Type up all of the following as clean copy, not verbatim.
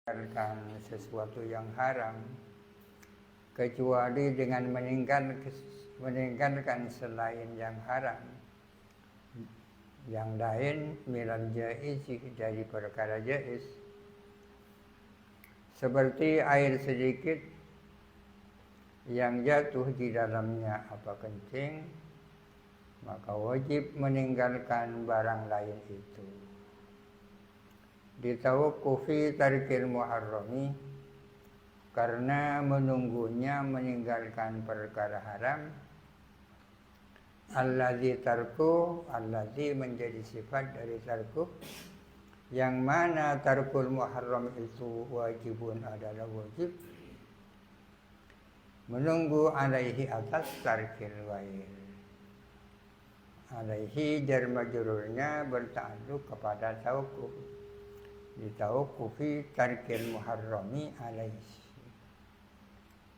meninggalkan sesuatu yang haram kecuali dengan meninggalkan selain yang haram, yang lain minal jaiz, dari perkara jaiz, seperti air sedikit yang jatuh di dalamnya apa kencing, maka wajib meninggalkan barang lain itu. Ditawakkufi tarkil muharrami, karena menunggunya meninggalkan perkara haram. Alladzi tarku, alladzi menjadi sifat dari tarku, yang mana tarkul muharram itu wajibun adalah wajib, menunggu alaihi atas tarkil ghair. Alaihi jar majrurnya bertaalluk kepada tawakkuf. Ditawakkufi tarkil muharrami alaihi,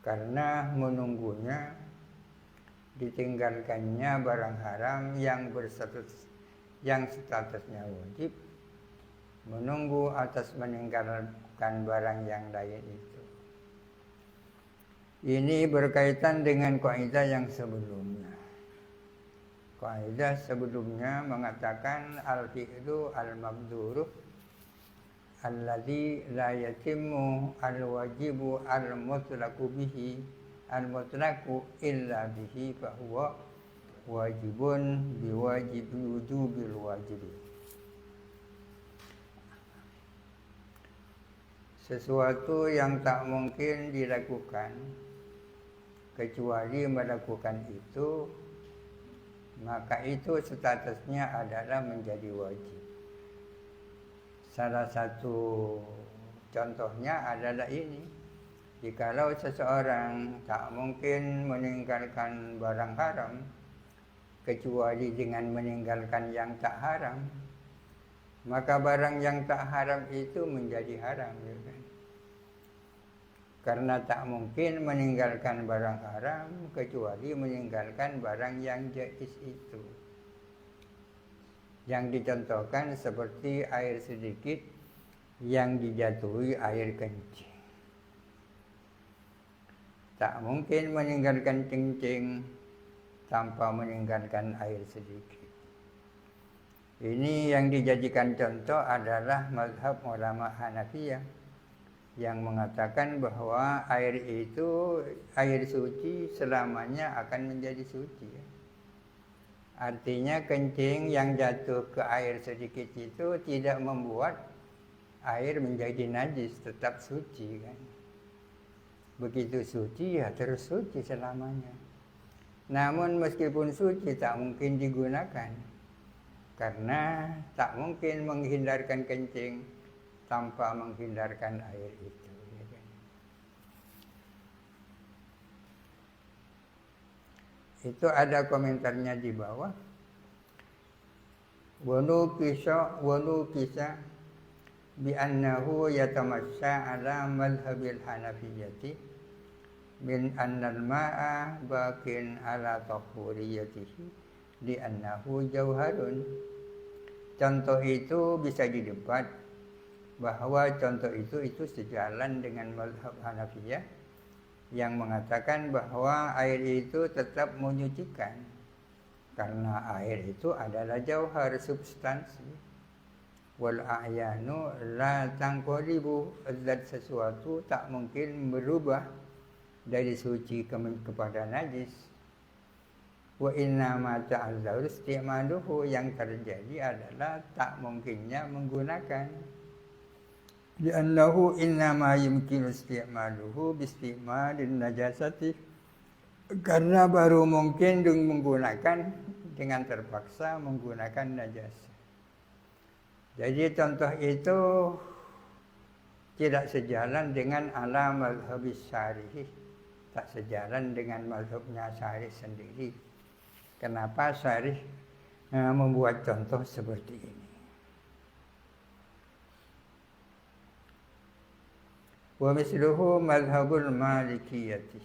karena menunggunya ditinggalkannya barang haram yang statusnya wajib, menunggu atas meninggalkan barang yang lain itu. Ini berkaitan dengan kaidah yang sebelumnya. Kaidah sebelumnya mengatakan al-fi'lu al-mabduru alladzi la yatimmu al-wajibu al-mutlaqu bihi al-mutlaqu illa bihi fa huwa wajibun biwajibi wujubil wajibi. Sesuatu yang tak mungkin dilakukan kecuali melakukan itu, maka itu statusnya adalah menjadi wajib. Salah satu contohnya adalah ini. Jikalau seseorang tak mungkin meninggalkan barang haram kecuali dengan meninggalkan yang tak haram, maka barang yang tak haram itu menjadi haram, ya kan? Karena tak mungkin meninggalkan barang haram kecuali meninggalkan barang yang jaiz itu. Yang dicontohkan seperti air sedikit yang dijatuhi air kencing. Tak mungkin meninggalkan kencing tanpa meninggalkan air sedikit. Ini yang dijadikan contoh adalah mazhab ulama Hanafiyah yang mengatakan bahwa air itu, air suci selamanya akan menjadi suci. Artinya kencing yang jatuh ke air sedikit itu tidak membuat air menjadi najis, tetap suci kan. Begitu suci ya terus suci selamanya. Namun meskipun suci tak mungkin digunakan, karena tak mungkin menghindarkan kencing tanpa menghindarkan air itu. Itu ada komentarnya di bawah. Wanu kisa bi annahu yatamassa ala madhhabil hanafiyyati min annal ma'a baqin ala tahuriyatihi li annahu jauharun. Contoh itu bisa didebat bahwa contoh itu sejalan dengan mazhab Hanafiyah yang mengatakan bahwa air itu tetap menyucikan, karena air itu adalah jauhar, substansi. Wal a'yanu la tanqalibu, zat sesuatu tak mungkin berubah dari suci kepada najis. Wa inna ma ta'azzaru isti'maluhu, yang terjadi adalah tak mungkinnya menggunakan. Li'annahu innama yumkinu isti'maluhu bisti'malin najasati, karena baru mungkin menggunakan dengan terpaksa menggunakan najasa. Jadi contoh itu tidak sejalan dengan ala mazhabis syarih, tak sejalan dengan mazhabnya syarih sendiri. Kenapa syarih membuat contoh seperti ini? Wa misluhu mazhabul malikiyati,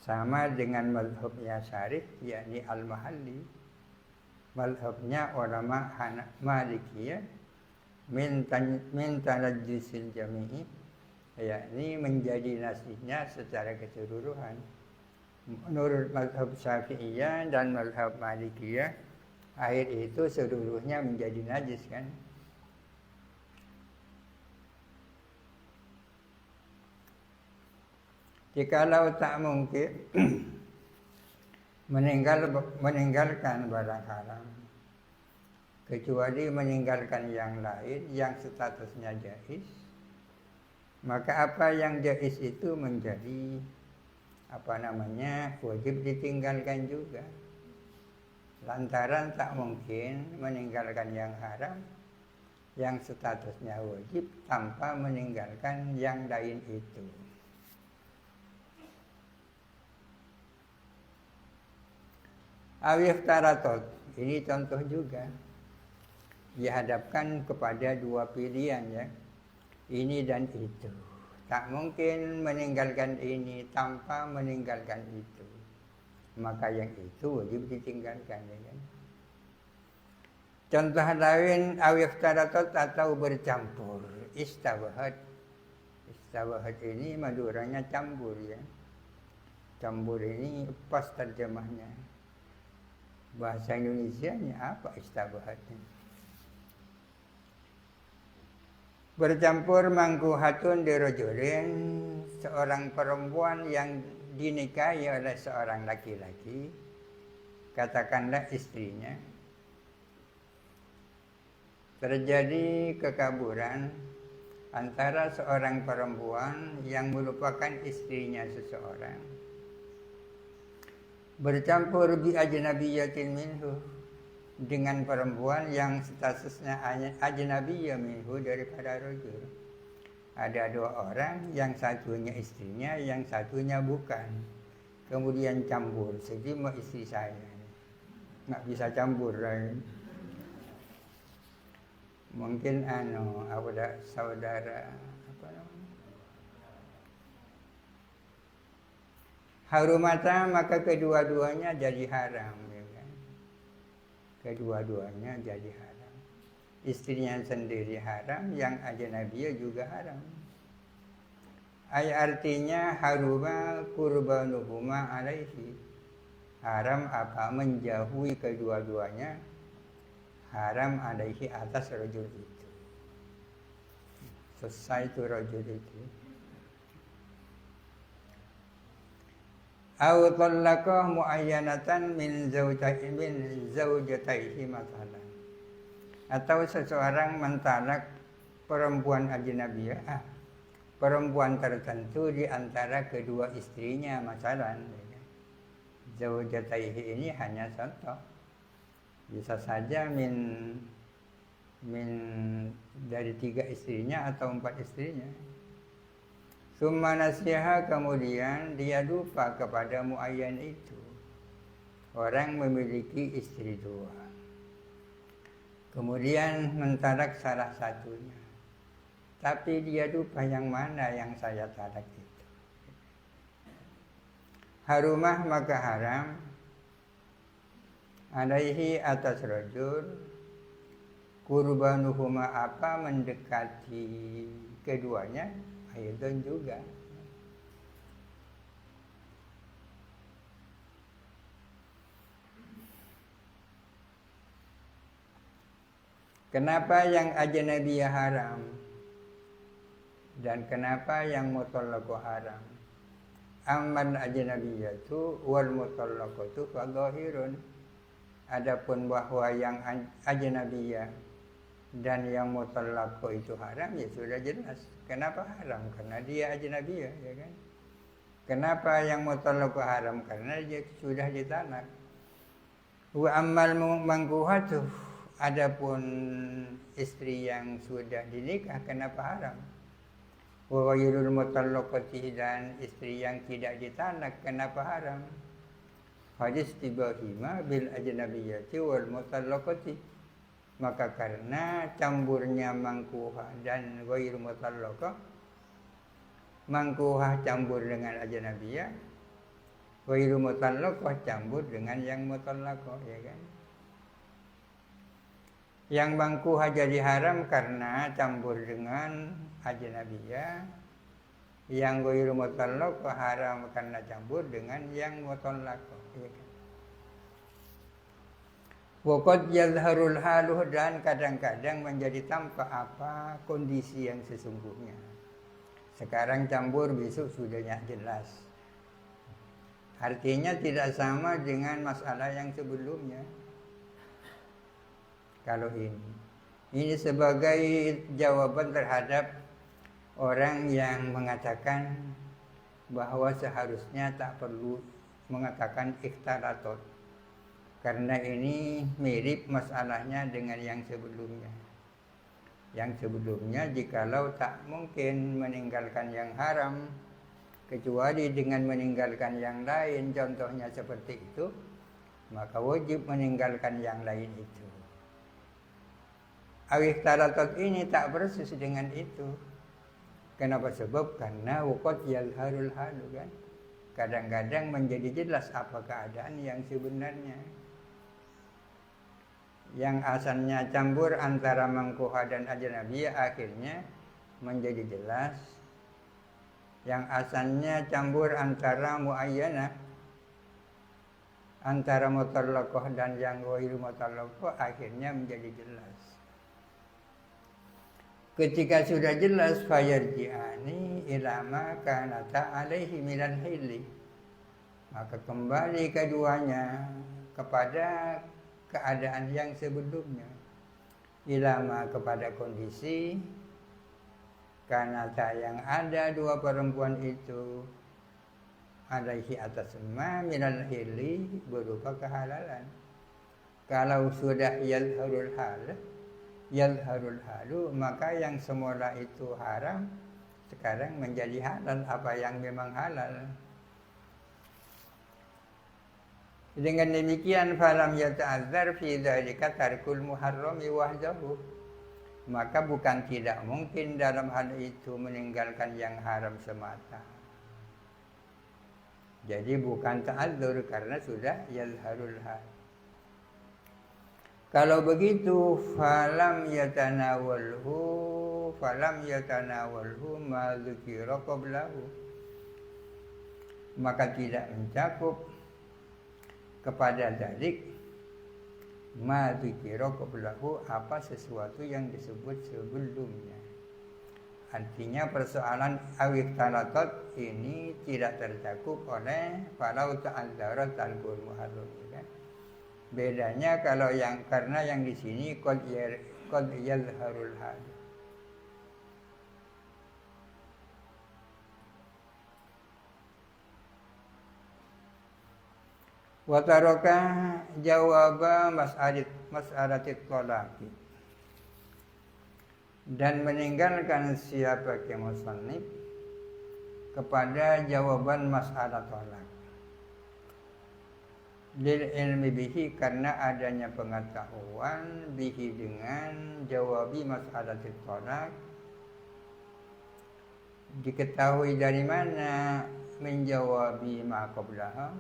sama dengan mazhabnya syarih, yakni al-mahalli. Mazhabnya ulama Malikiyah min tanajjusil jami'i, yakni menjadi najisnya secara keseluruhan. Menurut mazhab Syafi'iyah dan mazhab Malikiyah, air itu seluruhnya menjadi najis kan. Jikalau tak mungkin meninggalkan barang haram, kecuali meninggalkan yang lain yang statusnya jaiz, maka apa yang jaiz itu menjadi wajib ditinggalkan juga. Lantaran tak mungkin meninggalkan yang haram yang statusnya wajib tanpa meninggalkan yang lain itu. Awif taratot, ini contoh juga dihadapkan kepada dua pilihan ya, ini dan itu. Tak mungkin meninggalkan ini tanpa meninggalkan itu, maka yang itu wajib ditinggalkan ya kan? Contoh lain, awif taratot atau bercampur, istawahat. Istawahat ini maduranya campur ya. Campur ini pas terjemahnya. Bahasa Indonesianya apa istabahatnya? Bercampur mangkuhatun dirojulin, seorang perempuan yang dinikahi oleh seorang laki-laki, katakanlah istrinya. Terjadi kekaburan antara seorang perempuan yang merupakan istrinya seseorang bercampur bi ajnabiyatin minhu, dengan perempuan yang statusnya ajnabiyah minhu daripada rajul. Ada dua orang, yang satunya istrinya, yang satunya bukan. Kemudian campur, jadi mau istri saya, nggak bisa campur. Mungkin ada saudara harumata, maka kedua-duanya jadi haram ya kan? Kedua-duanya jadi haram. Istrinya sendiri haram, yang ajnabiyah juga haram. Artinya haruma qurbanuhuma alaihi. Haram apa? Menjauhi kedua-duanya. Haram alaihi, atas rajul itu. Selesai itu rajul itu. Au talaqah muayyanatan min zaujataihi masalan. Atau seseorang mentalak perempuan ajnabiyah, perempuan tertentu di antara kedua istrinya masalan. Zaujataihi ini hanya contoh. Bisa saja min dari 3 istrinya atau 4 istrinya. Summa nasiha, kemudian dia lupa kepada muayyan itu. Orang memiliki istri 2. Kemudian mentalak salah satunya. Tapi dia lupa yang mana yang saya talak itu. Harumah, maka haram alaihi, atas rajul, qurbanuhuma apa? Mendekati keduanya, aydan juga. Kenapa yang ajnabiyah haram dan kenapa yang mutallaqah haram? Amman ajnabiyatu wal mutallaqatu fa dhahirun. Adapun bahwa yang ajnabiyah dan yang mutallaqah itu haram, ya sudah jelas. Kenapa haram? Karena dia ajnabiyah, ya kan? Kenapa yang mutallaqah haram? Karena dia sudah ditalak. Wa ammal mangkuhatu, adapun istri yang sudah dinikah, kenapa haram? Wa ghairul mutallaqati, dan istri yang tidak ditalak, kenapa haram? Hadis tibahima bil ajnabiyyati wal mutallaqati, maka karena camburnya mangkuhah dan ghairu mutallaqah, mangkuhah campur dengan ajnabiyah, ghairu mutallaqah campur dengan yang mutallaqah, ya kan? Yang mangkuha jadi haram karena campur dengan ajnabiyah. Yang ghairu mutallaq haram karena campur dengan yang mutallaq. Ya kan? Waqad yadharul haluh, dan kadang-kadang menjadi tampak apa kondisi yang sesungguhnya. Sekarang campur, besok sudah jelas. Artinya tidak sama dengan masalah yang sebelumnya. Kalau ini sebagai jawaban terhadap orang yang mengatakan bahwa seharusnya tak perlu mengatakan ikhtalatot, karena ini mirip masalahnya dengan yang sebelumnya. Yang sebelumnya jikalau tak mungkin meninggalkan yang haram kecuali dengan meninggalkan yang lain, contohnya seperti itu, maka wajib meninggalkan yang lain itu. Awikhtalatot ini tak persis dengan itu. Kenapa? Sebab karena waqad yalharul halu kan. Kadang-kadang menjadi jelas apa keadaan yang sebenarnya. Yang asalnya campur antara mangkuha dan ajnabiyah akhirnya menjadi jelas. Yang asalnya campur antara muayyanah, antara mutallaqah dan yang ghairu mutallaqah akhirnya menjadi jelas. Ketika sudah jelas, fayarji'ani ila ma kanata alaihi minal hilli, maka kembali keduanya kepada keadaan yang sebelumnya. Ilama, kepada kondisi kanata yang ada dua perempuan itu alaihi atas ma minal hilli, berupa kehalalan. Kalau sudah yalharul halu, maka yang semula itu haram sekarang menjadi halal, apa yang memang halal. Dengan demikian falam yata'azzar fi dzalika tarkul muharrami wahdahu, maka bukan tidak mungkin dalam hal itu meninggalkan yang haram semata. Jadi bukan ta'azzur karena sudah yalharul hal. Kalau begitu falam yatanawalhu ma dzukira qablahu, maka tidak mencakup kepada dalik ma dzukira qablahu, apa sesuatu yang disebut sebelumnya. Artinya persoalan awikhtalatot ini tidak tercakup oleh falau ta'adzarat al-qul muharram. Bedanya kalau yang karena yang di sini qad yadharul hal. Wa taraka jawaba mas'alatit talaqi, dan meninggalkan siapa musannif kepada jawaban masalah talak. Lil ilmi bihi, karena adanya pengetahuan bihi dengan jawabi mas'alatit talak. Diketahui dari mana? Menjawabi ma qablaha,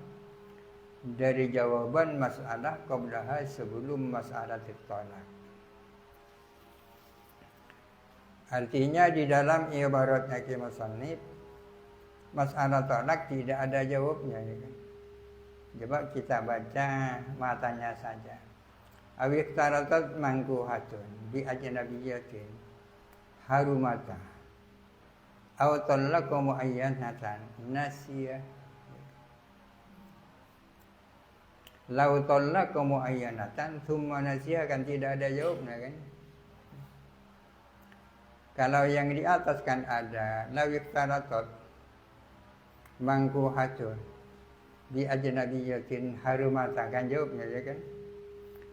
dari jawaban masalah qablaha, sebelum mas'alatit talak. Artinya di dalam ibaratnya ki musannif, masalah talak tidak ada jawabnya, ya kan? Coba kita baca matanya saja. Awikhtalatat mangkuhatun bi ajnabiyatin harumata aw talaqa muayyanatan nasiya. Lau talaqa muayyanatan thumma nasiya, kan tidak ada jawabnya kan? Kalau yang di atas kan ada lawikhtalatat mangkuhatun bi ajnabiyatin harumata, kan jawabnya, ya kan?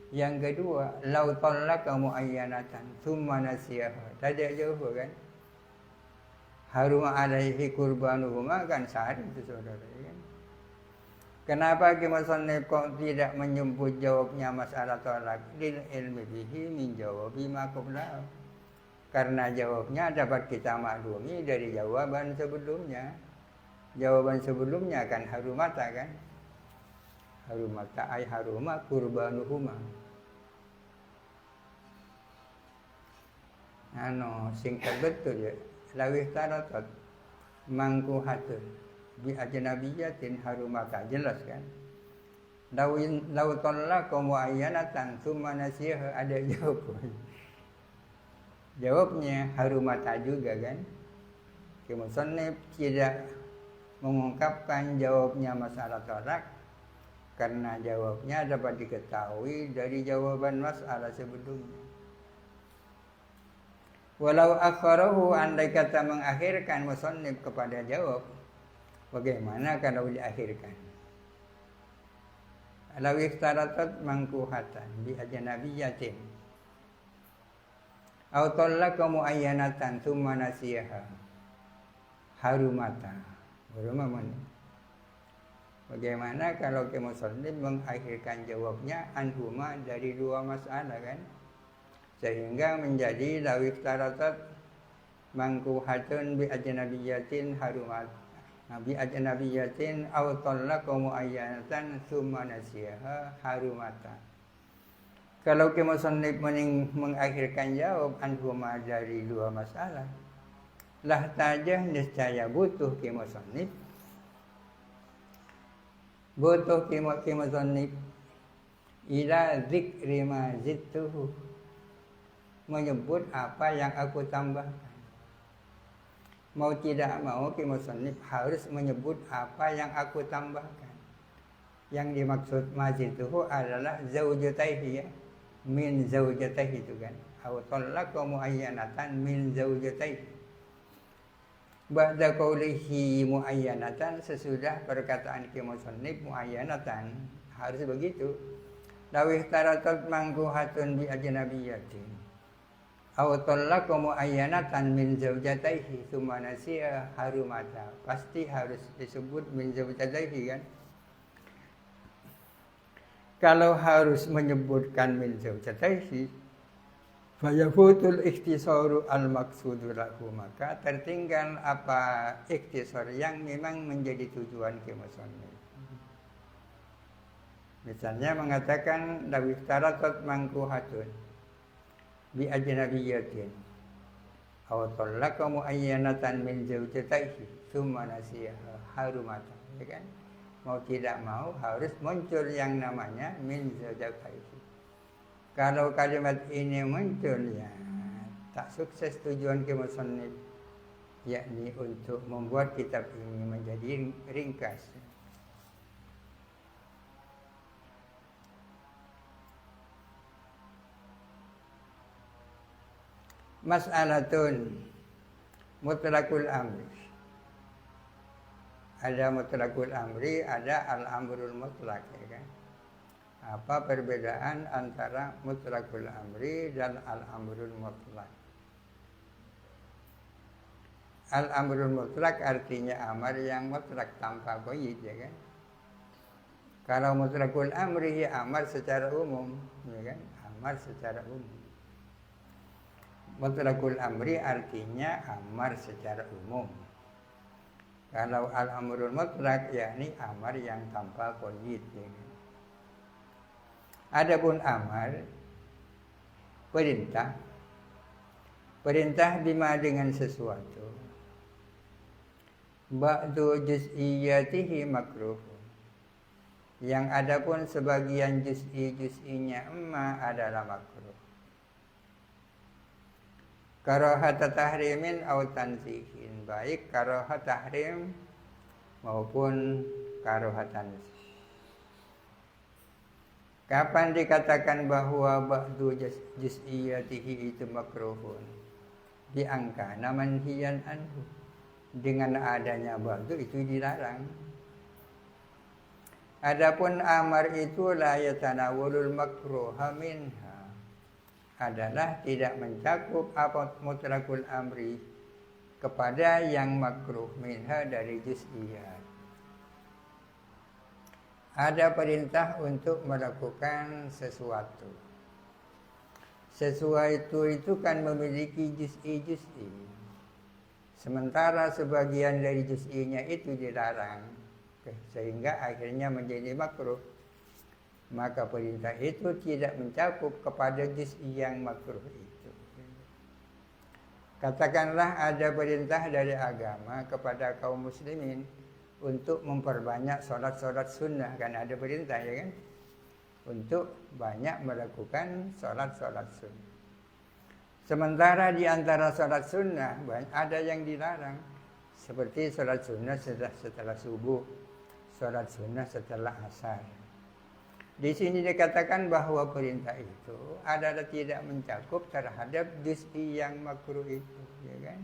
Yang kedua, lau talaqa muayyanatan thumma nasiyaha, tadi jawab kan? Haruma alaihi qurbanuhuma, kan sahih itu saudara, ya kan? Kenapa musannif kok tidak menyebut jawabnya masalah talak? Lil ilmi bihi min jawabi ma qablahu, karena jawabnya dapat kita maklumi dari jawaban sebelumnya. Jawaban sebelumnya kan harumata kan? Harumata ay haruma qurbanuhuma. singkat betul ya. Lawih taratat mangkuhatun bi ajnabiyatin harumata, jelas kan? Lau tallaqamu ayyanatan tsumma nasiha, ada jawabnya harumata juga kan. Musannif tidak mengungkapkan jawabnya masalah tolak karena jawabnya dapat diketahui dari jawaban masalah sebelumnya. Walau akharahu, andai kata mengakhirkan musannif kepada jawab, bagaimana kalau diakhirkan? Law iftaratat mangkuhatan bi ajnabiyatin aw talaqamu ayyanatan tsumma nasiha harumata. Bagaimana kalau musannif mengakhirkan jawabnya anhuma dari dua masalah kan? Sehingga menjadi law iftaratat mangkuhatun bi ajnabiyatin harumat bi ajnabiyatin aw talaqamu ayyanatan tsumma nasiha harumata. Kalau musannif mengakhirkan jawab anhuma dari dua masalah, lah tajah niscaya butuh musannif ila dzikri ma zidtuhu, menyebut apa yang aku tambahkan. Mau tidak mau musannif harus menyebut apa yang aku tambahkan. Yang dimaksud mazituhu adalah zaujataihi ya, min zaujataihi itu kan. Aw talaqamu ayyanatan min zaujataihi. Ba'da qaulihi muayyanatan, sesudah perkataan musannif muayyanatan, harus begitu. Lawih taratat mangkuhatun bi ajnabiyatin aw talaqamu ayyanatan min zaujataihi tsumma nasiya harumata, pasti harus disebut min zaujataihi kan. Kalau harus menyebutkan min zaujataihi, fayafutul ikhtisaru al maqsudu lahu, maka tertinggal apa ikhtisar yang memang menjadi tujuan musannif. Misalnya mengatakan lawih taratat mangkuhatun bi ajnabiyatin aw talaqamu ayyanatan min zaujataihi tsumma nasiha harumata, ya kan? Mau tidak mau harus muncul yang namanya min zaujataihi. Kalau kalimat ini muncul ya tak sukses tujuan musannif, yakni untuk membuat kitab ini menjadi ringkas. Mas'alatun mutlaqul amri. Ada mutlaqul amri, ada al-amrul mutlaq, ya kan? Apa perbedaan antara mutlaqul amri dan al-amrul mutlaq? Al-amrul mutlaq artinya amar yang mutlak tanpa qaid, ya kan? Kalau mutlaqul amri ya amar secara umum, ya kan? Amar secara umum. Mutlaqul amri artinya amar secara umum. Kalau al-amrul mutlaq yakni amar yang tanpa qaid, ya. Adapun amar perintah bima dengan sesuatu, ba'du juz'iyatihi makruh, yang adapun sebagian juz'inya adalah makruh. Karahata tahrimin aw tanzihin, baik karahat tahrim maupun karahat tanzih. Kapan dikatakan bahwa ba'du juz'iyatihi itu makruhun? Diangka namanhiyan anhu, dengan adanya ba'du itu dilarang. Adapun amar itu la yatanawulul makruha minha, adalah tidak mencakup apa mutlaqul amri kepada yang makruh minha dari juz'iyat. Ada perintah untuk melakukan sesuatu. Sesuatu itu kan memiliki juz'i. Sementara sebagian dari juz'inya itu dilarang, sehingga akhirnya menjadi makruh. Maka perintah itu tidak mencakup kepada juz'i yang makruh itu. Katakanlah ada perintah dari agama kepada kaum muslimin untuk memperbanyak sholat-sholat sunnah, kan ada perintah ya kan, untuk banyak melakukan sholat-sholat sunnah. Sementara di antara sholat sunnah ada yang dilarang, seperti sholat sunnah setelah subuh, sholat sunnah setelah asar. Di sini dikatakan bahwa perintah itu adalah tidak mencakup terhadap juz'i yang makruh itu, ya kan?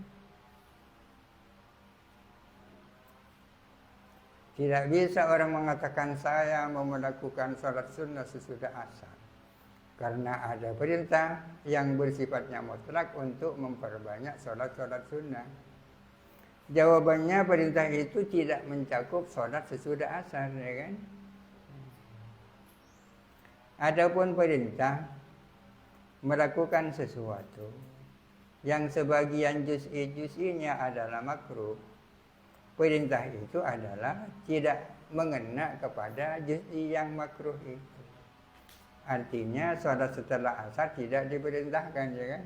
Tidak bisa orang mengatakan saya mau melakukan sholat sunnah sesudah asar, karena ada perintah yang bersifatnya mutlak untuk memperbanyak sholat-sholat sunnah. Jawabannya perintah itu tidak mencakup sholat sesudah asar, ya kan? Adapun perintah melakukan sesuatu yang sebagian juz'i-juz'inya adalah makruh, perintah itu adalah tidak mengena kepada juz'i yang makruh itu. Artinya sholat setelah asar tidak diperintahkan, ya kan?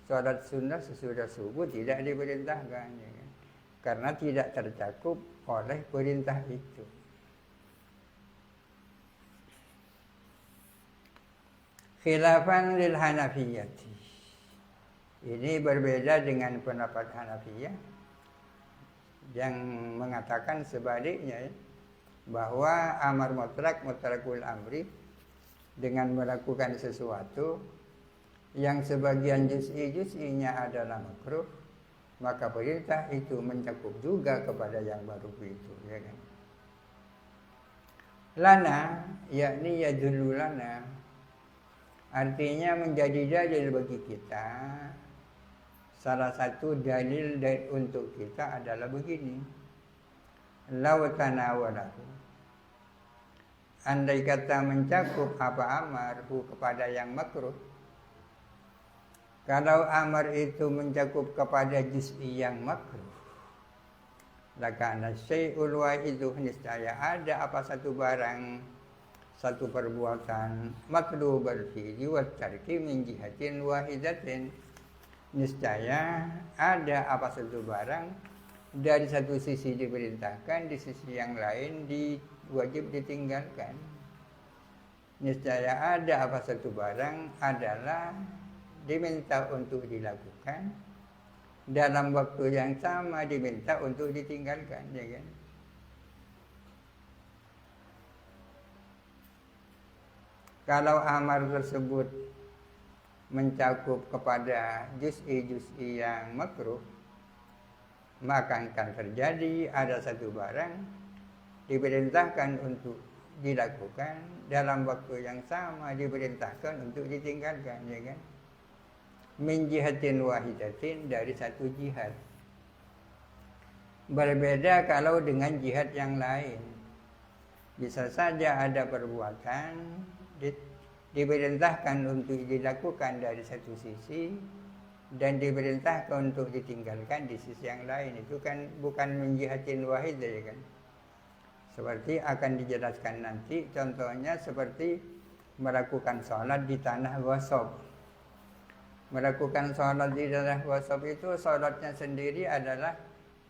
Sholat sunnah sesudah subuh tidak diperintahkan, ya kan? Karena tidak tercakup oleh perintah itu. Khilafan lil Hanafiyati. Ini berbeda dengan pendapat Hanafiyah yang mengatakan sebaliknya, ya, bahwa amar mutlakul amri, dengan melakukan sesuatu yang sebagian juz'inya adalah makruh, maka perintah itu mencakup juga kepada yang baru itu, ya kan? Lana, yakni yadullu lana, artinya menjadi dalil bagi kita. Salah satu dalil untuk kita adalah begini: law tanawalahu, andai kata mencakup apa amarhu kepada yang makruh. Kalau amar itu mencakup kepada juz'i yang makruh, lakana syai'ul wahidu, niscaya ada apa satu barang, satu perbuatan, matlubal fi'li wa tarki min jihatin wahidatin, niscaya ada apa satu barang dari satu sisi diperintahkan, di sisi yang lain wajib ditinggalkan. Niscaya ada apa satu barang adalah diminta untuk dilakukan, dalam waktu yang sama diminta untuk ditinggalkan, ya kan? Kalau amar tersebut mencakup kepada juz'i yang makruh, maka akan terjadi ada satu barang diperintahkan untuk dilakukan, dalam waktu yang sama diperintahkan untuk ditinggalkan, ya kan? Min jihatin wahidatin, dari satu jihad. Berbeda kalau dengan jihad yang lain. Bisa saja ada perbuatan diperintahkan untuk dilakukan dari satu sisi dan diperintahkan untuk ditinggalkan di sisi yang lain. Itu kan bukan min jihatin wahid, ya kan? Seperti akan dijelaskan nanti, contohnya seperti melakukan sholat di tanah ghasab. Melakukan sholat di tanah ghasab itu sholatnya sendiri adalah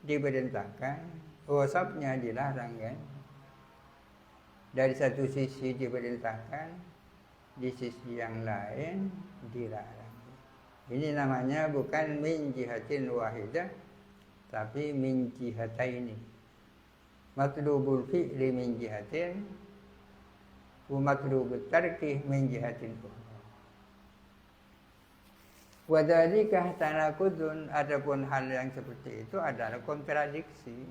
diperintahkan, ghasabnya dilarang, kan? Dari satu sisi diperintahkan, di sisi yang lain dilarang. Ini namanya bukan min jihatin wahidah, tapi min jihataini. Matlubul fi'li min jihatin wa matlubut tarki min jihatin ukhra. Wa dzalika tanaqudun, adapun hal yang seperti itu adalah kontradiksi.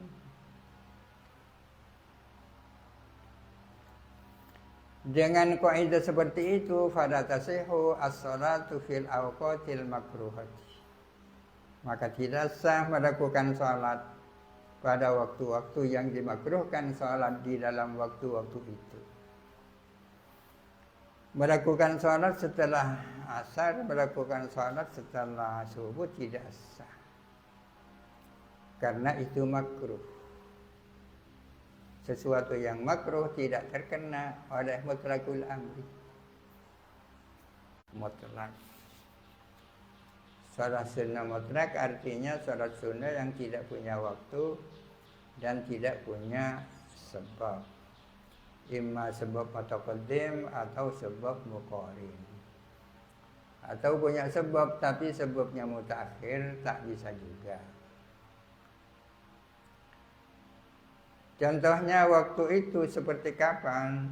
Dengan kaidah seperti itu, fala tasihu as-salatu fil awqatil makruhati, maka tidak sah melakukan salat pada waktu-waktu yang dimakruhkan salat di dalam waktu-waktu itu. Melakukan salat setelah asar, melakukan salat setelah subuh tidak sah, karena itu makruh. Sesuatu yang makruh tidak terkena oleh mutlakul amri. Mutlak. Sholat sunnah mutlak artinya sholat sunnah yang tidak punya waktu dan tidak punya sebab. Imma sebab mutaqaddim atau sebab muqarin. Atau punya sebab tapi sebabnya mutaakhir, tak bisa juga. Contohnya waktu itu seperti kapan?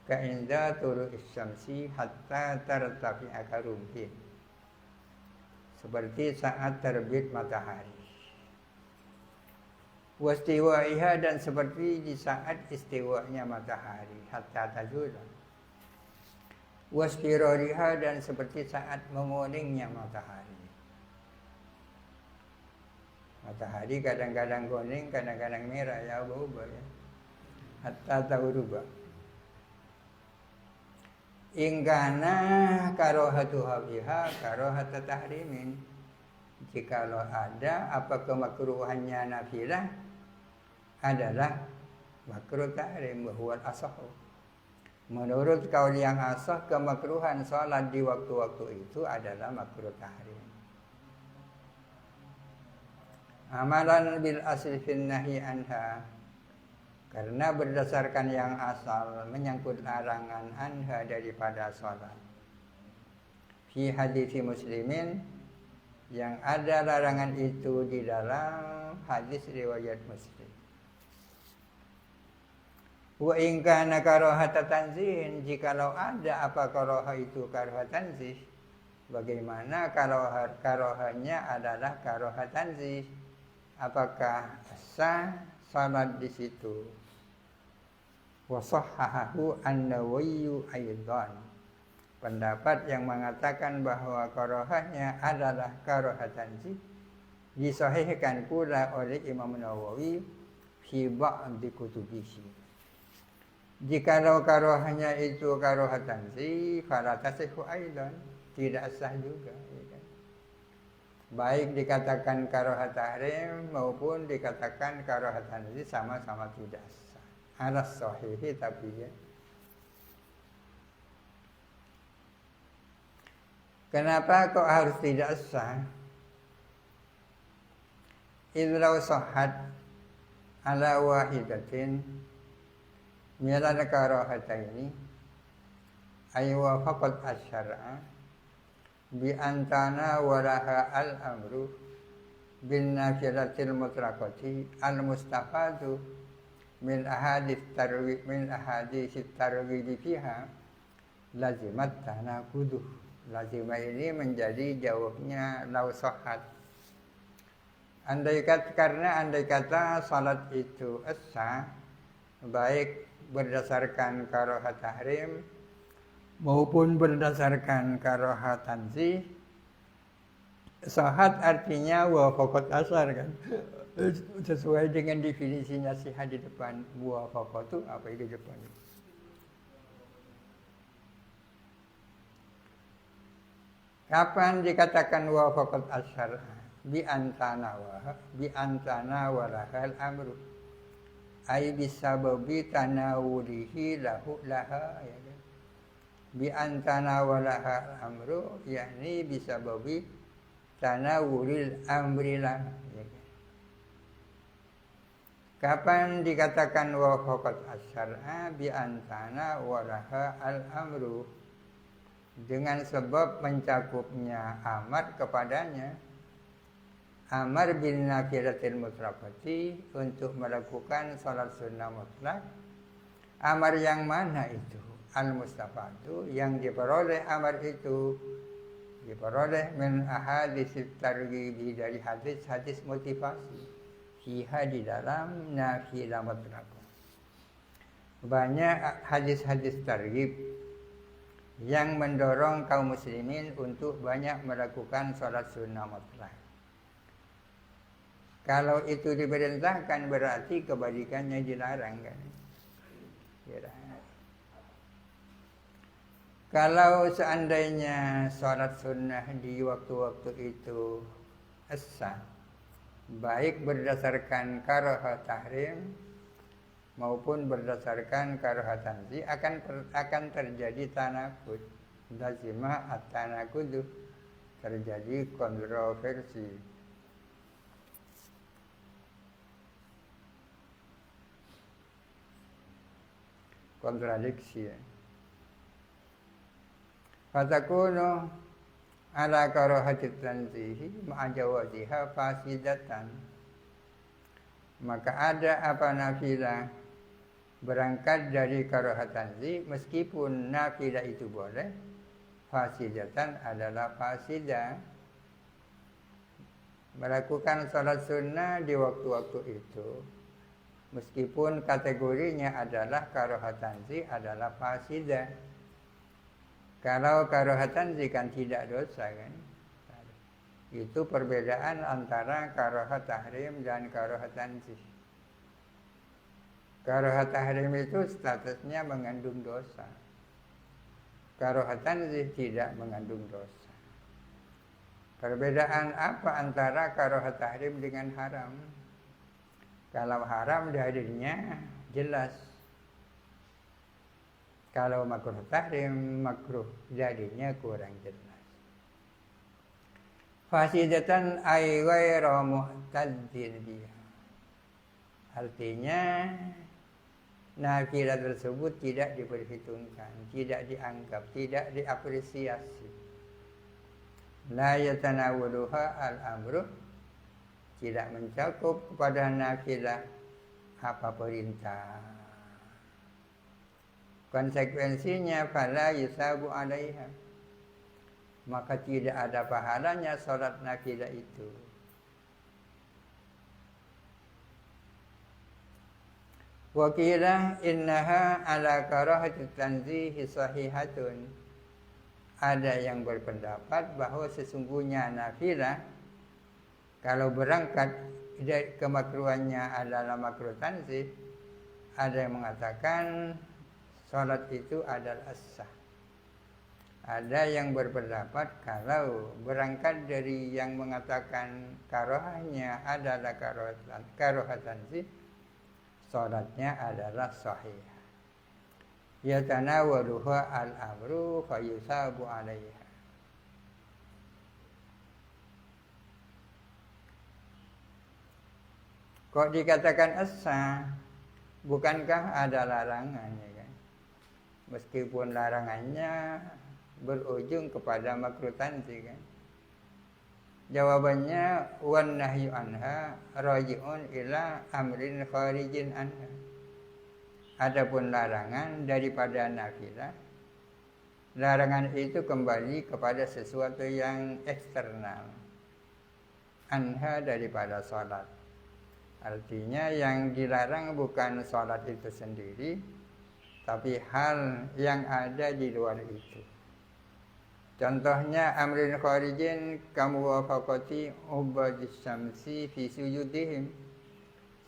Ka'inda tulu'is syamsi hatta tartafi'a karumhin. Seperti saat terbit matahari. Wastiwa'iha, dan seperti di saat istiwanya matahari, hatta tazula. Wastirariha, dan seperti saat memulingnya matahari. Matahari kadang-kadang kuning, kadang-kadang merah, ya berubah ya. Hatta tawruba. Ingkana karohatu habiha karohata tahrimin. Jikalau ada apa kemakruhannya nafilah adalah makruh tahrim, bahwa asah. Menurut kaul yang asah, kemakruhan sholat di waktu-waktu itu adalah makruh tahrim. Amalan bil asli fin nahi anha, karena berdasarkan yang asal menyangkut larangan anha daripada sholat. Fi hadis Muslimin, yang ada larangan itu di dalam hadis riwayat Muslim. Wa in kana karahata tanzihin, jikalau ada apa karaha itu karaha tanzih, bagaimana karahanya adalah karaha tanzih? Apakah sah salat di situ? Wa sahhahu an-Nawawi aidan. Pendapat yang mengatakan bahwa karahahnya adalah karaha tanzih disahihkan pula oleh Imam Nawawi fi ba'di kutubihi. Jikalau karahahnya itu karaha tanzih, fala tasihhu aidan, tidak sah juga. Baik dikatakan karaha tahrim maupun dikatakan karaha tanzih, sama-sama tidak sah. Alas sahihi, tapi ya. Kenapa kok harus tidak sah? Idlau sahhat ala wahidatin minal karahataini ay wafaqat asy-syar'a bi antana walaha al-amru bin nafilatil mutlaqati al-mustafadu min ahadits targhib fiha lazimat tanaquduh. Lazimah ini menjadi jawabnya lau sahhat. Andai kata salat itu sah, baik berdasarkan karaha tahrim maupun berdasarkan karaha tanzih, sahhat artinya wafaqat asar kan. Sesuai dengan definisinya sihah di depan. Wafaqat itu apa di depan? Kapan dikatakan wafaqat asar? Bi antana walahal amru, ay bisababi tanawulihi laha, ya kan? Bi antana walahal amru, yakni bisababi tanawulil amri lah, ya kan? Kapan dikatakan wafaqat asar? Bi antana walahal amru, dengan sebab mencakupnya amar kepadanya. Amar bin nafilatil mutlaqati, untuk melakukan salat sunnah mutlak. Amar yang mana itu? Al-mustafadu, yang diperoleh amar itu diperoleh min ahadits targhibi, dari hadis-hadis motivasi, fiha, di dalam nafilah mutlak. Banyak hadis-hadis targhib yang mendorong kaum muslimin untuk banyak melakukan salat sunnah mutlak. Kalau itu diperintahkan, berarti kebalikannya dilarang kan? Kalau seandainya salat sunnah di waktu-waktu itu sah, baik berdasarkan karaha tahrim maupun berdasarkan karaha tanzih, akan terjadi tanakud. Lazimah at-tanakudu, terjadi kontroversi. Kontradiksi. Fatakunu ala karahatit tanzihi ma'ajawaziha fasidatan. Maka ada apa nafilah berangkat dari karahat tanzih, meskipun nafilah itu boleh, fasidatan adalah fasidah. Melakukan salat sunnah di waktu-waktu itu, meskipun kategorinya adalah karahat tanzih, adalah fasidah. Kalau karahat tanzih kan tidak dosa kan. Itu perbedaan antara karahat tahrim dan karahat tanzih. Karahat tahrim itu statusnya mengandung dosa. Karahat tanzih tidak mengandung dosa. Perbedaan apa antara karahat tahrim dengan haram? Kalau haram dalilnya jelas. Kalau makruh tahrim, makruh dalilnya kurang jelas. Fasidatan ay ghairu muhtadzin biha. Artinya nafilah tersebut tidak diperhitungkan, tidak dianggap, tidak diapresiasi. La yatanawwaluha al-amru, tidak mencakup kepada nafilah apa perintah. Konsekuensinya fala yusabu alaiha, maka tidak ada pahalanya salat nafilah itu. Wa qila innaha ala karahati tanzihi sahihatun. Ada yang berpendapat bahwa sesungguhnya nafilah kalau berangkat dari kemakruhannya adalah makruh tanzih. Ada yang mengatakan salat itu adalah sah. Ada yang berpendapat kalau berangkat dari yang mengatakan karohanya adalah karohat tanzih, salatnya adalah sahih. Yatanawaluha al-amru fayusabu alaiha. Kok dikatakan as-sah? Bukankah ada larangannya kan? Meskipun larangannya berujung kepada makruh tanzih kan? Jawabannya wan nahyu anha raji'un ila amrin kharijin anha. Adapun larangan daripada nafilah, larangan itu kembali kepada sesuatu yang eksternal, anha daripada salat. Artinya yang dilarang bukan salat itu sendiri, tapi hal yang ada di luar itu. Contohnya amrin kharijin kamuwafaqati ubadis syamsi fi sujudihim,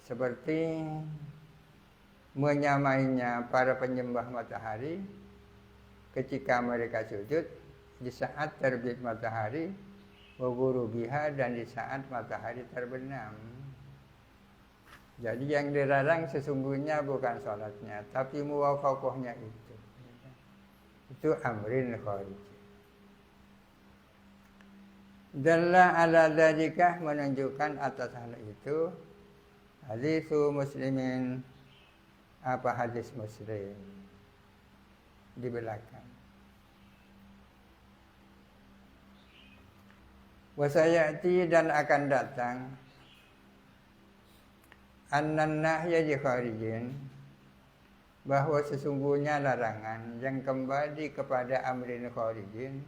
seperti menyamainya para penyembah matahari ketika mereka sujud di saat terbit matahari, wa ghurubiha, dan di saat matahari terbenam. Jadi yang dilarang sesungguhnya bukan salatnya, tapi muwafaqahnya itu. Itu amrin kharij. Dalla ala dzalika, menunjukkan atas hal itu hadisu muslimin, apa hadis Muslim di belakang. Wasayati, dan akan datang annan nahya kharijin, bahwa sesungguhnya larangan yang kembali kepada amrin kharijin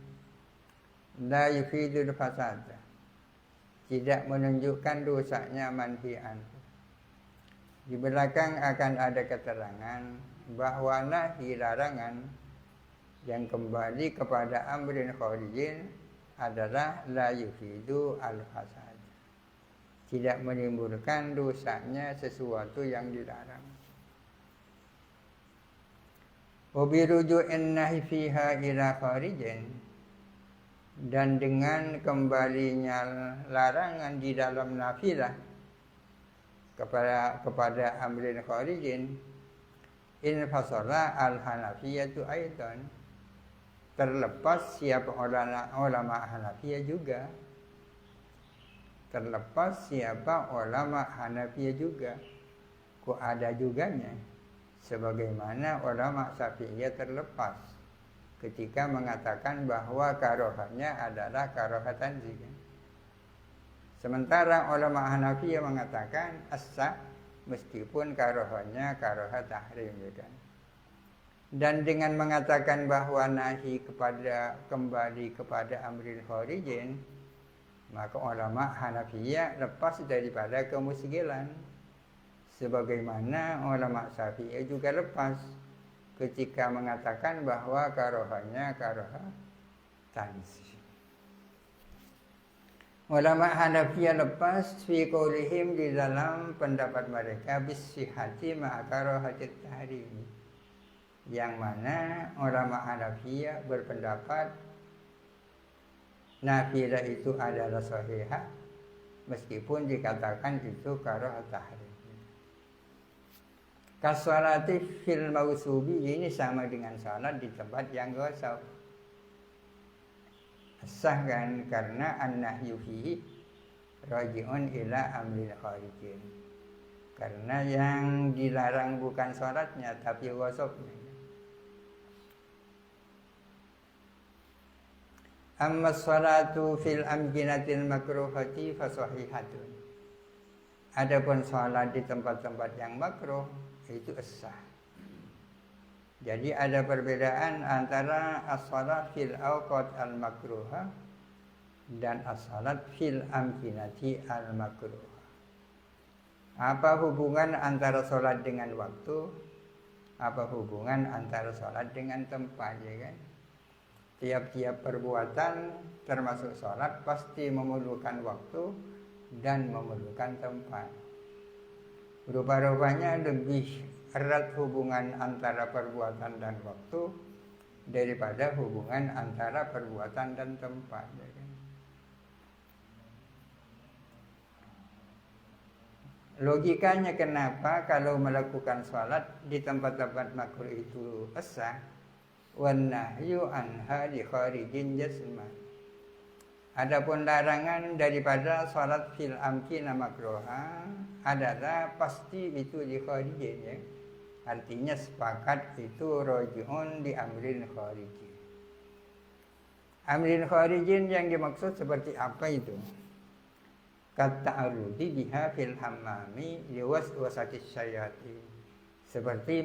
la yufidul fasada, tidak menunjukkan dosanya manhi'an. Di belakang akan ada keterangan bahwa nahi, larangan yang kembali kepada amrin kharijin adalah la yufidu al-fasad, tidak menimbulkan dosanya sesuatu yang dilarang. Wa bi ruju'in nahi fiha ila kharijin, dan dengan kembalinya larangan di dalam nafilah kepada amrin kharijin, in fasala al-hanafiyatu aidan, terlepas siapa ulama Hanafiyah juga. Terlepas siapa ulama Hanafiyah juga. Kok ada juganya. Sebagaimana ulama Syafi'iyah terlepas ketika mengatakan bahwa karohanya adalah karoha tanzih. Sementara ulama Hanafiyah mengatakan as-sah meskipun karohanya karoha tahrim juga. Dan dengan mengatakan bahwa nahi kembali kepada amril kharijin, maka ulama Hanafiyah lepas daripada kemusgilan. Sebagaimana ulama Syafi'iyah juga lepas ketika mengatakan bahwa karohanya karoha tanzih. Ulama Hanafiyah lepas fi qaulihim di dalam pendapat mereka bisihhati ma'a karohatit tahrim. Yang mana ulama Hanafiyah berpendapat nafilah itu adalah sahihah meskipun dikatakan itu karoha tahrim. Kasolati fil mausubi ini sama dengan salat di tempat yang gosok. Sah kan karena an-nahyu fihi raji'un ila amril kharijin. Karena yang dilarang bukan salatnya tapi gosoknya. Amma sholatu fil amkinatil makruhati fasahihatun. Adapun sholat di tempat-tempat yang makruh itu sah. Jadi ada perbedaan antara as-sholat fil awqat al-makruha dan as-sholat fil amkinati al-makruha. Apa hubungan antara sholat dengan waktu? Apa hubungan antara sholat dengan tempat, ya kan? Tiap-tiap perbuatan termasuk sholat pasti memerlukan waktu dan memerlukan tempat. Rupa-rupanya lebih erat hubungan antara perbuatan dan waktu daripada hubungan antara perbuatan dan tempat. Logikanya kenapa kalau melakukan sholat di tempat-tempat makruh itu sah? Wan nahyu anha li kharijin jasma. Adapun larangan daripada salat fil amkina makruha adalah pasti itu di kharijin, ya. Artinya sepakat itu raji'un di amrin kharijin. Amrin kharijin yang dimaksud seperti apa itu? Kata arudi biha fil hammami liwaswasatis syayatin. Seperti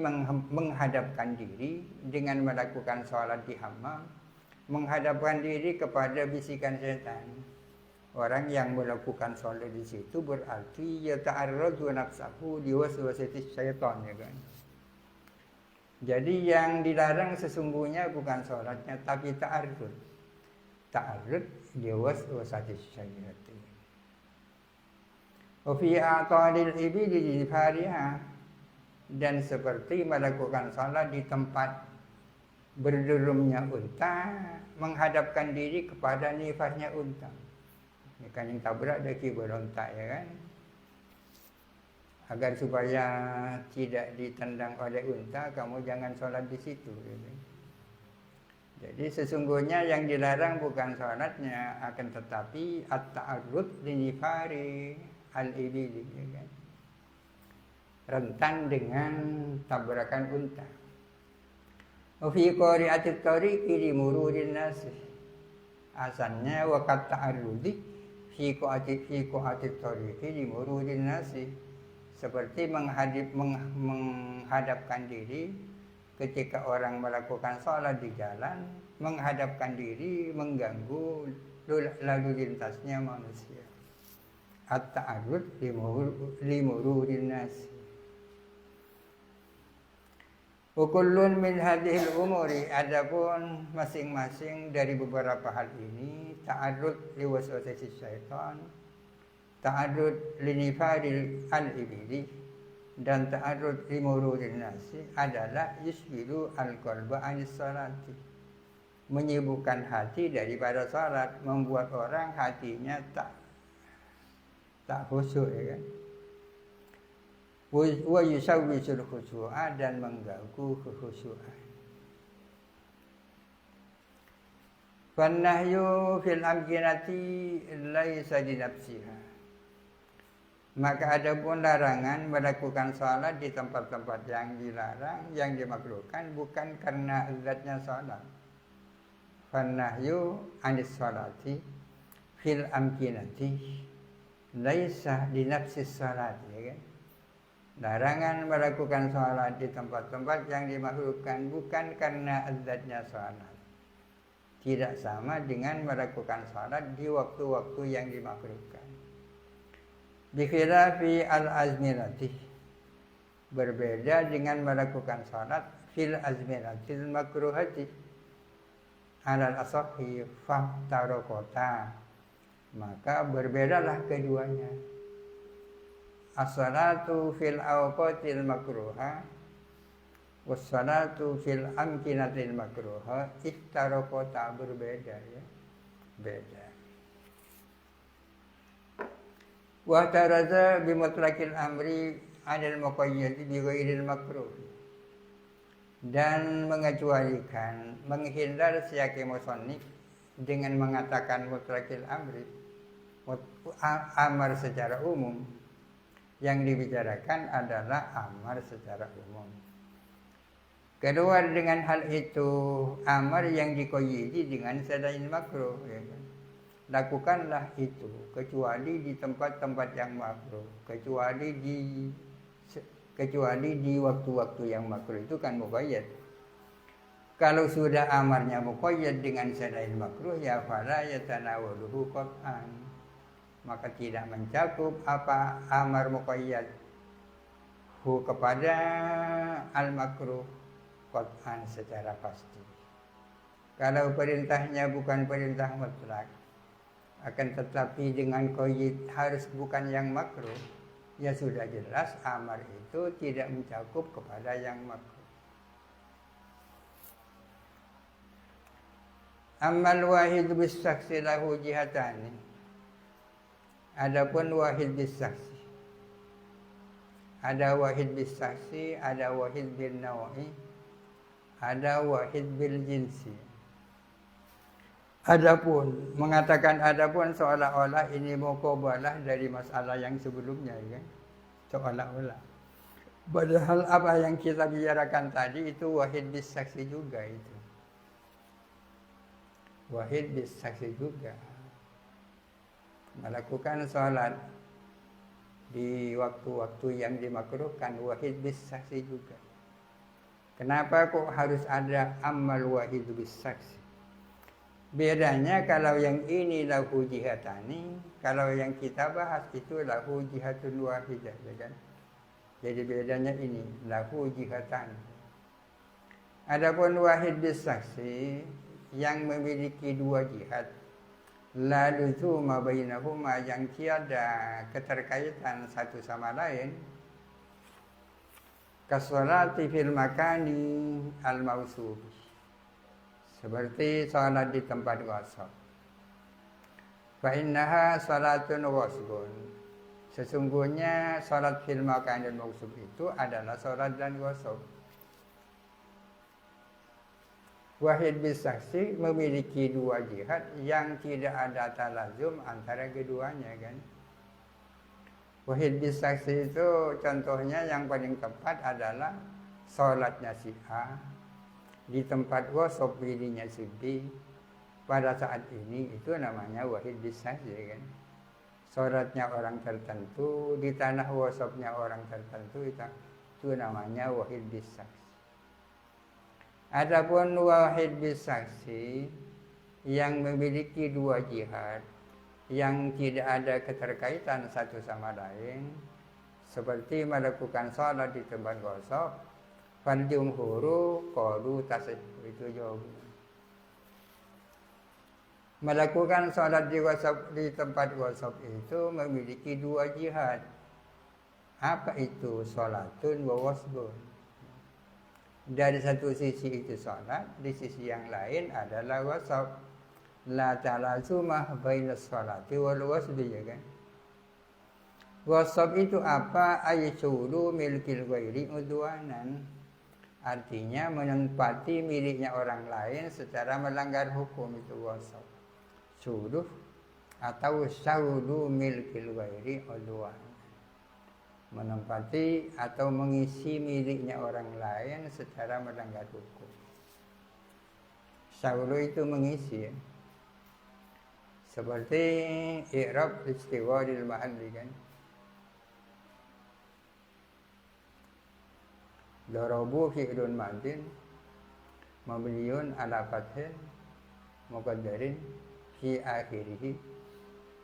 menghadapkan diri dengan melakukan sholat di hammam, menghadapkan diri kepada bisikan setan. Orang yang melakukan sholat di situ berarti ya ta'arradu nafsahu liwaswasatis syaitan, ya kan. Jadi yang dilarang sesungguhnya bukan sholatnya tapi ta'arrud. Ta'arrud liwaswasatis syaitan. Wa fi a'talil ibili di fariha. Dan seperti melakukan salat di tempat berdurumnya unta, menghadapkan diri kepada nifasnya unta. Ini kan yang tabrak dari berontak, ya kan? Agar supaya tidak ditendang oleh unta, kamu jangan salat di situ. Gitu. Jadi sesungguhnya yang dilarang bukan salatnya, akan tetapi at-ta'arrud li nifari al-ibili, ya kan? Rentan dengan tabrakan unta. Fi qari'atit tariqi li mururin nas. Asalnya waqat ta'arrudi fi qa'atit tariqi li mururin nas. Seperti menghadapkan diri ketika orang melakukan salat di jalan, menghadapkan diri mengganggu lalu lintasnya manusia. At-ta'arrud li mururin nas. Kullun min hadhil umuri, adapun masing-masing dari beberapa hal ini ta'arrud li waswasatis syaitan, ta'arrud li nifaril al-ibili, dan ta'arrud li mururin nasi adalah yusbilu al-qalba anis salati, menyibukkan hati daripada salat, membuat orang hatinya tak khusyuk, ya kan? Wa yusawwisul khusyu'a, dan mengganggu kekhusyuan. Fannahyu fil amkinati laisa di nafsiha. Maka ada pun larangan melakukan sholat di tempat-tempat yang dilarang, yang dimakruhkan bukan karena zatnya sholat. Fannahyu anis sholati fil amkinati laisa di nafsis sholat, ya kan? Larangan melakukan sholat di tempat-tempat yang dimakruhkan bukan karena zatnya sholat. Tidak sama dengan melakukan sholat di waktu-waktu yang dimakruhkan. Bikhilafi al-azmirati, berbeda dengan melakukan sholat fil azmiratil makruhati alal asahi fahtarokota, maka berbedalah keduanya. As-salatu fil awqatil makruha was-salatu fil amkinatil makruha iftarokota, berbeda, ya, beda. Wa taraza bi mutlaqil amri 'anil muqayyad bi ghairil makruh, dan mengecualikan, menghindar siyaki musannif dengan mengatakan mutlaqil amri, amar secara umum. Yang dibicarakan adalah amar secara umum. Kedua, dengan hal itu amar yang dikoyidi dengan selain makruh, ya kan? Lakukanlah itu kecuali di tempat-tempat yang makruh, kecuali di waktu-waktu yang makruh, itu kan muqayyad. Kalau sudah amarnya muqayyad dengan selain makruh, ya fala yatanawaluhu qat'an, maka tidak mencakup apa amar muqayyad hu kepada al makruh qat'an secara pasti. Kalau perintahnya bukan perintah mutlak, akan tetapi dengan qayyid harus bukan yang makruh, ya sudah jelas amar itu tidak mencakup kepada yang makruh. Amal wahid bis saksi lahu jihatani, adapun wahid bis saksi, ada wahid bis saksi, ada wahid bin nawa'i, ada wahid bil jinsi. Adapun mengatakan adapun seolah-olah ini muqabalah dari masalah yang sebelumnya, ya kan? Seolah-olah. Padahal apa yang kita bicarakan tadi itu wahid bis saksi juga itu. Wahid bis saksi juga. Melakukan sholat di waktu-waktu yang dimakruhkan wahid bis saksi juga. Kenapa kok harus ada amal wahid bis saksi? Bedanya kalau yang ini lahu jihatani, kalau yang kita bahas itu lahu jihatun wahidah, ya kan? Jadi bedanya ini lahu jihatan. Adapun wahid bis saksi yang memiliki dua jihad, la luzuma bainahuma, yang tiada keterkaitan satu sama lain, kasolati fil makani al mausuf, seperti salat di tempat ghasab. Fa innaha salatun ghasbun, sesungguhnya salat fil makani al mausuf itu adalah salat dan ghasab. Wahid bis saksi memiliki dua jihad yang tidak ada talazum antara keduanya, kan? Wahid bis saksi itu contohnya yang paling tepat adalah sholatnya si A di tempat ghasab dirinya si B pada saat ini, itu namanya wahid bis saksi, kan? Sholatnya orang tertentu di tanah ghasabnya orang tertentu, itu namanya wahid bis saksi. Adapun wahid bis saksi yang memiliki dua jihad yang tidak ada keterkaitan satu sama lain, seperti melakukan salat di tempat ghasab, fal jumhuru qalu tasih, itu jawabannya. Melakukan salat di tempat ghasab itu memiliki dua jihad. Apa itu? Salatun wa wasbun. Dari satu sisi itu salat, di sisi yang lain adalah ghasab. La talazumah bainas salati wal wasbi, ya kan? Ghasab itu apa? Aysulu milkil ghairi udwanan, Artinya menempati miliknya orang lain secara melanggar hukum, itu ghasab. Suluh atau saulu milkil ghairi udwan. Menempati atau mengisi miliknya orang lain secara melanggar hukum. Saulu itu mengisi, ya. Seperti i'rab istighwaril mahalli kan. Darabu fi'lun madin mabniun ala fathin muqaddarin fi akhirih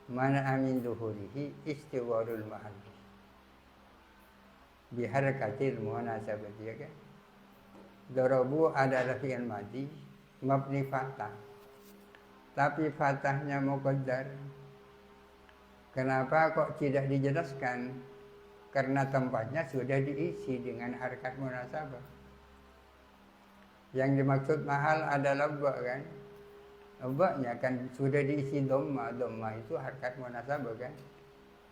mana amin duhurihi istighwarul mahalli biharakatil muhasabati, ya kan. Darabu adalah fi'il madhi mabni fathah, tapi fathahnya muqaddar. Kenapa kok tidak dijelaskan? Karena tempatnya sudah diisi dengan harakat munasabah. Yang dimaksud mahal adalah ba, kan. Ba-nya kan sudah diisi dhamma. Dhamma itu harakat munasabah, kan.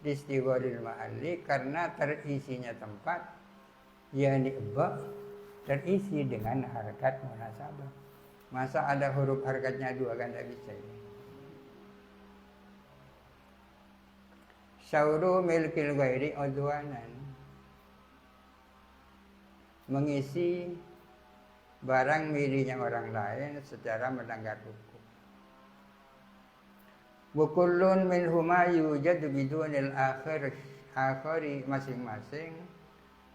Istighwaril mahalli karena terisinya tempat, yakni ba terisi dengan harakat munasabah. Masa ada huruf harakatnya dua, kan tidak bisa, ya. Sauru milkil ghairi udwanan, mengisi barang miliknya orang lain secara melanggar hukum. Wa kullun minhuma yujad bidunil akhari, masing-masing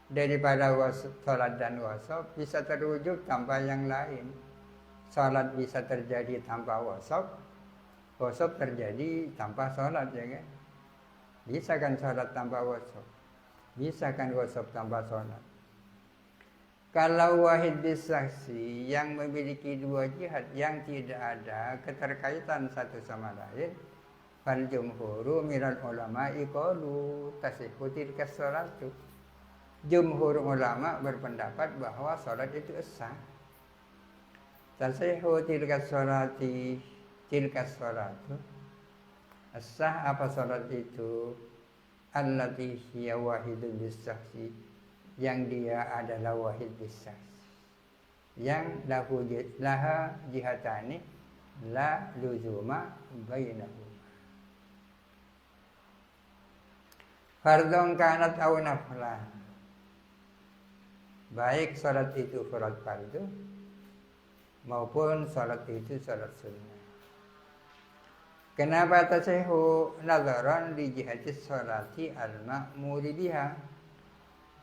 daripada salat dan wasab bisa terwujud tanpa yang lain. Salat bisa terjadi tanpa wasab terjadi tanpa salat, ya kan. Bisa kan salat tanpa wasab, bisa kan wasab tanpa salat. Kalau wahid bisaksi yang memiliki dua jihad yang tidak ada keterkaitan satu sama lain, fal jumhuru minal ulama'i qalu tasihhu tilka sholatu. Jumhur ulama berpendapat bahwa salat itu sah. Tasihhu tilka sholati, tilka sholatu. Sah apa salat itu? Allati hiya wahidun bisaksi, yang dia adalah wahid bisaksi, yang laha jihatani la luzuma bainahuma. Fardhon kanat aw naflan, baik salat itu salat fardu maupun salat itu salat sunnah. Kenapa tasihhu nazaran li jihati sholati al-ma'muri biha?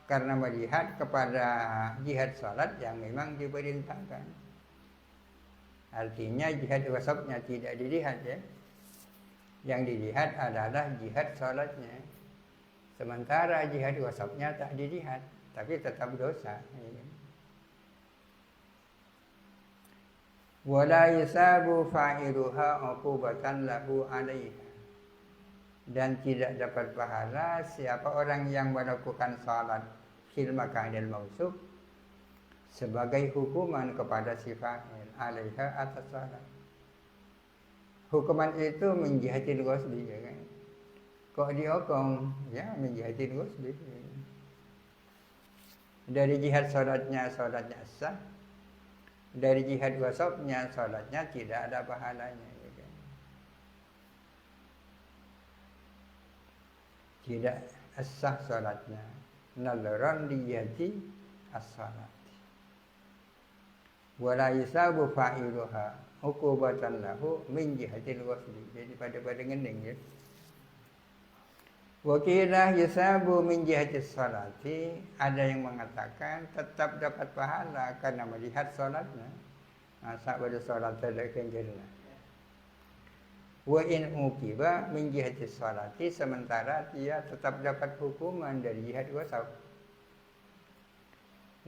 Karena melihat kepada jihad salat yang memang diperintahkan. Artinya jihad wasabnya tidak dilihat, ya. Yang dilihat adalah jihad salatnya. Sementara jihad wasabnya tak dilihat, tapi tetap dosa. Wala yusabu fa'iluha uqubatan lahu 'alaiha, dan tidak dapat pahala siapa orang yang melakukan salat fil makanil mausuf sebagai hukuman kepada si fa'il 'alaiha atas salat. Hukuman itu menjihatil ghusli, ya kan. Kok dihukum? Ya, menjihatil ghusli. Dari jihad salatnya sah. Dari jihad wasabnya salatnya tidak ada pahalanya, ya kan? Tidak sah salatnya. Nazaran liyati as-salat. Wala yusabu fa'iluha uqubatan lahu min jihatil ghusli. Jadi pada ngending, ya. Wakilah yusabu min jihatis salati, ada yang mengatakan tetap dapat pahala karena melihat salatnya. Masa pada salat tidak kenjirna. Wa in uqiba min jihatis salati, sementara dia tetap dapat hukuman dari jihad wasab.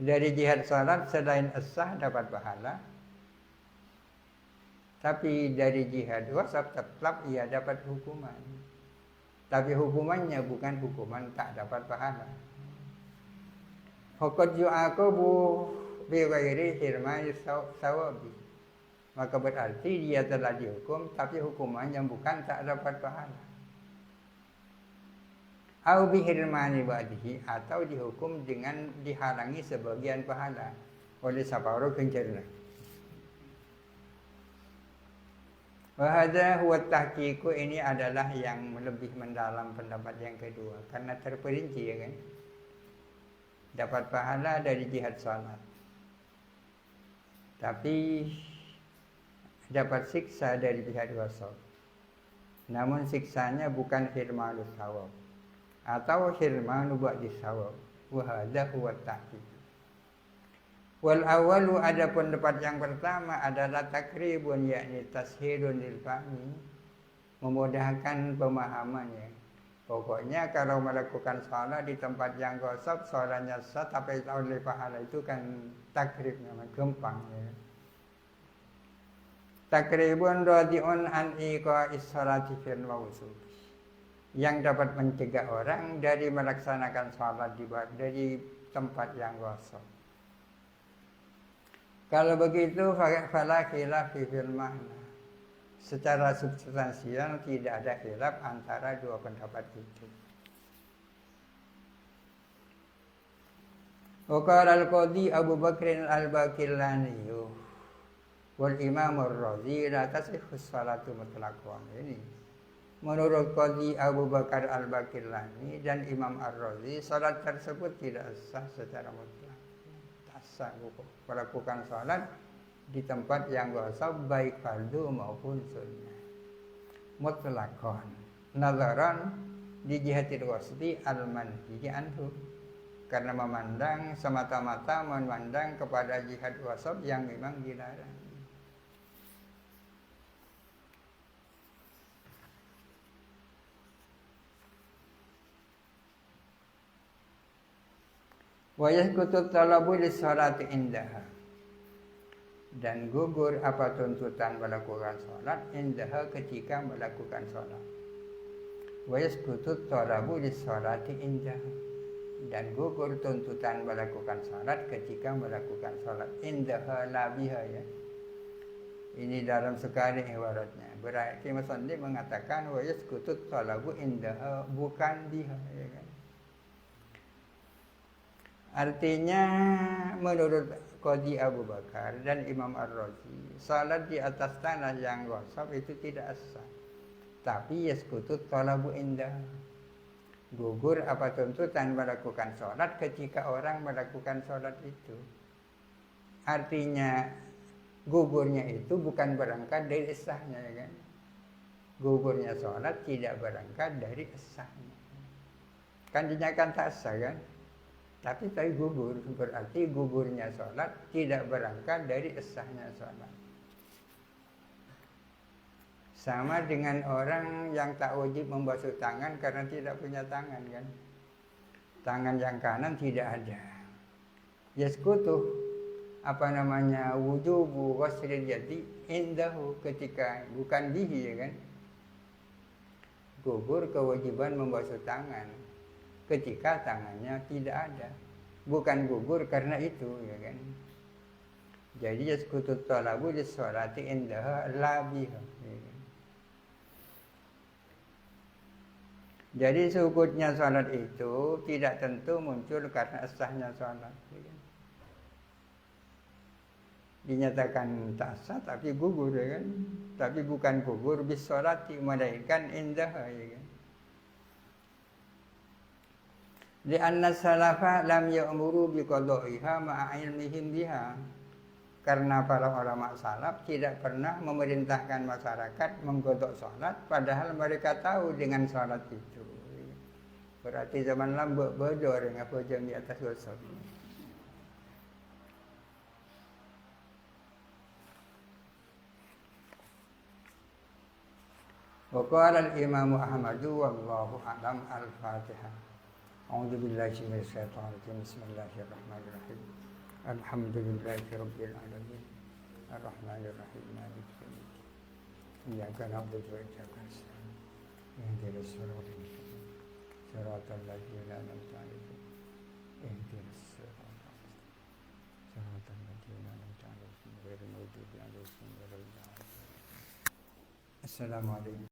Dari jihad salat selain as-sah dapat pahala, tapi dari jihad wasab tetap ia dapat hukuman. Tapi hukumannya bukan hukuman tak dapat pahala. Faqad yu'aqabu bi ghairi hirmani sawabi. Maka berarti dia telah dihukum, tapi hukumannya bukan tak dapat pahala. Au bi hirmani ba'dihi, atau dihukum dengan dihalangi sebagian pahala. oleh saparo kencerna. Wahada huwa tahqiqu, ini adalah yang lebih mendalam pendapat yang kedua karena terperinci ya kan. Dapat pahala dari jihad salat. Tapi dapat siksa dari jihad wasal. Namun siksanya bukan hirmanus sawab atau hirmanu ba'dis sawab. Wahada huwa tahqiq. Wal awalu, adapun pendapat yang pertama adalah takribun, yakni tashilun lil fahmi, memudahkan pemahamannya. Pokoknya kalau melakukan salat di tempat yang gosok, salatnya sah tapi oleh pahala itu kan takrib, namanya gampang ya. Takribun radiun an iqa'is salati fil mawsuf, yang dapat mencegah orang dari melaksanakan salat dari tempat yang gosok. Kalau begitu fala khilaf fil makna. Secara substansial tidak ada khilaf antara dua pendapat itu. Wa qala al-qadhi Abu Bakr al-Baqillani wal Imam ar-Razi la tasihhu salatu mutlaqan. Ini menurut Qadhi Abu Bakar al-Baqillani dan Imam ar-Razi, salat tersebut tidak sah secara mutlak. Melakukan salat di tempat yang gosok baik fardu maupun sunnah mutlaqan nazaran di jihatil wasdi al-manhi anhu, karena memandang semata-mata memandang kepada jihad wasab yang memang dilarang. Wa yasqutu talabu lis-salati indaha, dan gugur apa tuntutan melakukan salat indaha ketika melakukan salat. Wa yasqutu talabu lis-salati indaha, dan gugur tuntutan melakukan salat ketika melakukan salat. Indaha la biha ya. Ini dalam sekali ibaratnya. Berarti musannif mengatakan wa yasqutu talabu indaha, bukan biha ya kan. Artinya menurut Qadhi Abu Bakar dan Imam Ar-Razi, salat di atas tanah yang gosok itu tidak sah. Tapi yasqutut talabu indah, gugur apa tuntutan melakukan salat ketika orang melakukan salat itu. Artinya gugurnya itu bukan berangkat dari sahnya ya kan. Gugurnya salat tidak berangkat dari sahnya. Kan dinyatakan tak sah kan? Tapi gugur, berarti gugurnya sholat tidak berangkat dari sahnya sholat. Sama dengan orang yang tak wajib membasuh tangan karena tidak punya tangan kan. Tangan yang kanan tidak ada. Yasqutu wujubu ghuslil yadi indahu, ketika bukan bihi ya kan. Gugur kewajiban membasuh tangan ketika tangannya tidak ada, bukan gugur karena itu ya kan. Jadi yasqutut talabu lis-sholati indaha la biha ya kan? Jadi sukutnya salat itu tidak tentu muncul karena sahnya salat ya kan? Dinyatakan tak sah tapi gugur ya kan. Tapi bukan gugur bis-sholati, melainkan indaha ya kan. Li'anna salafa lam ya'muru biqada'iha ma'a ilmihim biha, karena para ulama salaf tidak pernah memerintahkan masyarakat menggodok salat padahal mereka tahu dengan salat itu. Berarti zaman lambek bodoh dengan pojang di atas gosok. Wa qala al-Imam Ahmad wallahu a'lam. Al-Fatihah. A'udzu billahi minasyaitonir rajim. Bismillahirrahmanirrahim. Alhamdulillahi rabbil alamin. Arrahmanir rahim. Maliki yaumiddin. Iyyaka na'budu wa iyyaka nasta'in. Ihdinas siratal mustaqim. Siratal ladzina an'amta 'alaihim. Ihdinas siratal mustaqim. Siratal ladzina an'amta 'alaihim ghairil maghdubi 'alaihim waladdallin. Assalamualaikum.